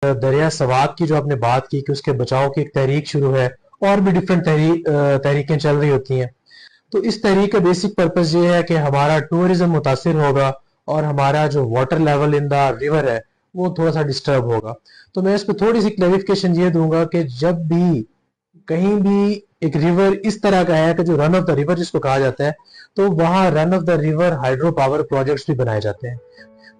دریا سوات کی جو آپ نے بات کی کہ اس کے بچاؤ کی ایک تحریک شروع ہے، اور بھی ڈفرینٹ تحریکیں چل رہی ہوتی ہیں. تو اس تحریک کا بیسک پرپس یہ ہے کہ ہمارا ٹورزم متاثر ہوگا، اور ہمارا جو water level in the river ہے وہ تھوڑا سا ڈسٹرب ہوگا. تو میں اس پہ تھوڑی سی کلیریفیکیشن یہ دوں گا کہ جب بھی کہیں بھی ایک ریور اس طرح کا ہے کہ جو رن آف دا ریور جس کو کہا جاتا ہے، تو وہاں run of the river hydro power projects بھی بنائے جاتے ہیں.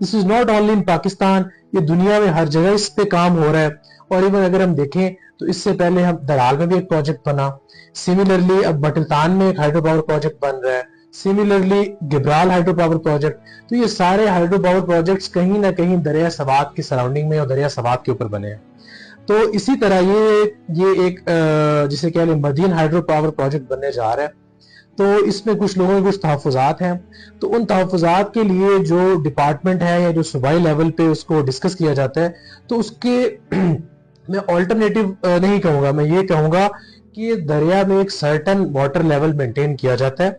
This is not only in Pakistan, یہ دنیا میں ہر جگہ اس پہ کام ہو رہا ہے. اور ایون اگر ہم دیکھیں تو اس سے پہلے ہم درال میں بھی ایک پروجیکٹ بنا، سملرلی اب بٹلتان میں ایک ہائیڈرو پاور پروجیکٹ بن رہا ہے، similarly Gabral hydro power project. تو یہ سارے ہائیڈرو پاور پروجیکٹس کہیں نہ کہیں دریا سوات کی سراؤنڈنگ میں اور دریا سوات کے اوپر بنے ہیں. تو اسی طرح یہ ایک جسے کہہ لیں مدین ہائیڈرو پاور پروجیکٹ بننے جا رہا ہے. تو اس میں کچھ لوگوں کے کچھ تحفظات ہیں. تو ان تحفظات کے لیے جو ڈپارٹمنٹ ہے یا جو صوبائی لیول پہ اس کو ڈسکس کیا جاتا ہے، تو اس کے میں آلٹرنیٹو نہیں کہوں گا، میں یہ کہوں گا کہ دریا میں ایک سرٹن واٹر لیول مینٹین کیا جاتا ہے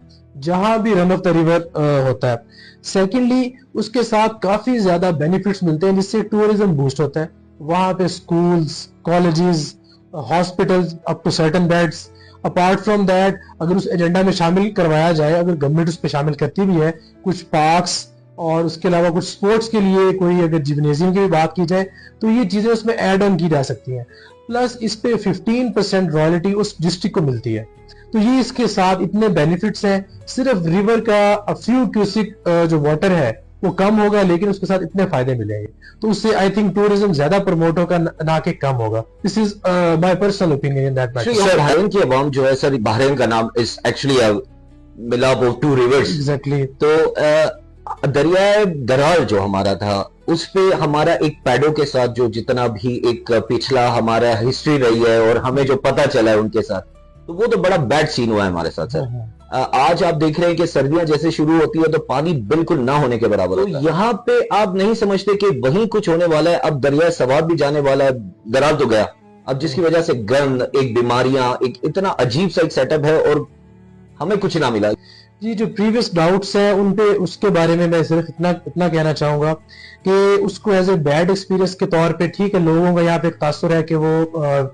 جہاں بھی رن آف دا ریور ہوتا ہے. سیکنڈلی اس کے ساتھ کافی زیادہ بینیفٹس ملتے ہیں جس سے ٹورزم بوسٹ ہوتا ہے. وہاں پہ schools, colleges, hospitals up to certain beds. Apart from that اگر اس ایجنڈا میں شامل کروایا جائے، اگر گورنمنٹ اس پہ شامل کرتی بھی ہے، کچھ پارکس اور اس کے علاوہ کچھ سپورٹس کے لیے کوئی اگر جمنیزیم کی بھی بات کی جائے، تو یہ چیزیں اس میں ایڈ آن کی جا سکتی ہیں. پلس اس پہ 15% رائلٹی اس ڈسٹرکٹ کو ملتی ہے. تو یہ اس کے ساتھ اتنے بینیفٹس ہیں. صرف ریور کا فیو کیوسک جو واٹر ہے وہ کم ہوگا، لیکن اس کے ساتھ اتنے فائدے ملیں گے. تو اس سے آئی تھنک ٹورزم زیادہ پروموٹ ہوگا نہ کہ کم ہوگا. This is my personal opinion in that matter. Sir Bahrain کی عوام جو ہے سر، بحرین کا نام is actually a ملاپ of two rivers. ایگزیکٹلی. تو دریائے درال جو ہمارا تھا اس پہ ہمارا ایک پیڈو کے ساتھ جو جتنا بھی ایک پچھلا ہمارا ہسٹری رہی ہے اور ہمیں جو پتا چلا ہے ان کے ساتھ، تو وہ تو بڑا بیڈ سین ہوا ہے ہمارے ساتھ سر. آج آپ دیکھ رہے ہیں کہ سردیاں جیسے شروع ہوتی ہے تو پانی بالکل نہ ہونے کے برابر ہوتا ہے. یہاں پہ آپ نہیں سمجھتے کہ وہیں کچھ ہونے والا ہے؟ اب دریائے سوات بھی جانے والا ہے، درال تو گیا اب، جس کی وجہ سے گند، ایک بیماریاں، ایک اتنا عجیب سا ایک سیٹ اپ ہے اور ہمیں کچھ نہ ملا. جی جو پریویس ڈاؤٹس ہیں ان پہ اس کے بارے میں صرف اتنا کہنا چاہوں گا کہ اس کو ایز اے بیڈ ایکسپیرینس کے طور پہ ٹھیک ہے، لوگوں کا یہاں پہ ایک تاثر ہے کہ وہ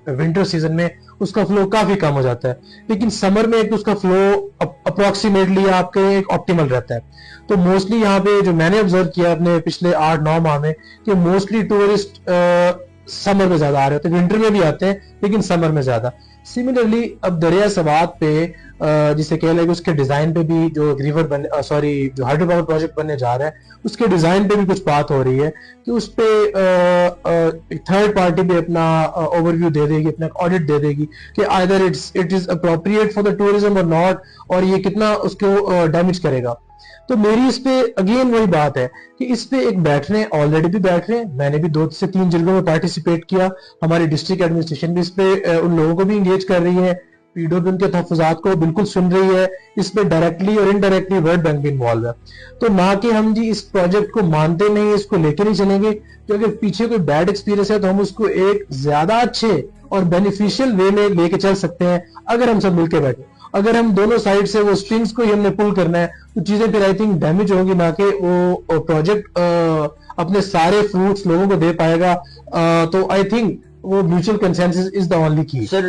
ونٹر سیزن میں اس کا فلو کافی کم ہو جاتا ہے، لیکن سمر میں ایک اس کا فلو اپروکسیمیٹلی آپ کے ایک آپٹیمل رہتا ہے. تو موسٹلی یہاں پہ جو میں نے آبزرو کیا اپنے پچھلے 8-9 ماہ میں کہ موسٹلی ٹورسٹ سمر میں زیادہ آ رہے ہوتے ہیں. ونٹر میں بھی آتے ہیں لیکن سمر میں زیادہ. سملرلی اب دریا سوات پہ جسے کہہ لیں کہ اس کے ڈیزائن پہ بھی جو ریور جو ہائیڈرو پاور پروجیکٹ بننے جا رہا ہے اس کے ڈیزائن پہ بھی کچھ بات ہو رہی ہے کہ اس پہ تھرڈ پارٹی بھی اپنا اوور ویو دے دے گی، اپنا آڈٹ دے دے گی کہ either it is appropriate for the tourism اور ناٹ، اور یہ کتنا اس کو ڈیمیج کرے گا. تو میری اس پہ اگین وہی بات ہے کہ اس پہ ایک بیٹھ رہے ہیں، آلریڈی بھی بیٹھ رہے ہیں. میں نے بھی 2 سے 3 جلگوں میں پارٹیسپیٹ کیا. ہماری ڈسٹرکٹ ایڈمنسٹریشن بھی اس پہ ان لوگوں کو بھی انگیج کر رہی ہے. پیڈو بھی ان کے تحفظات کو بالکل سن رہی ہے. اس پہ ڈائریکٹلی اور انڈائریکٹلی ورلڈ بینک بھی انوالو ہے. تو نہ کہ ہم جی اس پروجیکٹ کو مانتے نہیں، اس کو لے کے نہیں چلیں گے، کیونکہ اگر پیچھے کوئی بیڈ ایکسپیرینس ہے تو ہم اس کو ایک زیادہ اچھے اور بینیفیشل وے میں لے کے چل سکتے ہیں اگر ہم سب مل کے بیٹھیں. اگر ہم دونوں سائڈ سے وہ سٹرنگز کو ہی ہم نے پل کرنا ہے تو چیزیں پھر آئی تھنک ڈیمیج ہوں گی، نہ کہ وہ پروجیکٹ اپنے سارے فروٹس لوگوں کو دے پائے گا. تو آئی تھنک وہ mutual consensus is the only کی. سر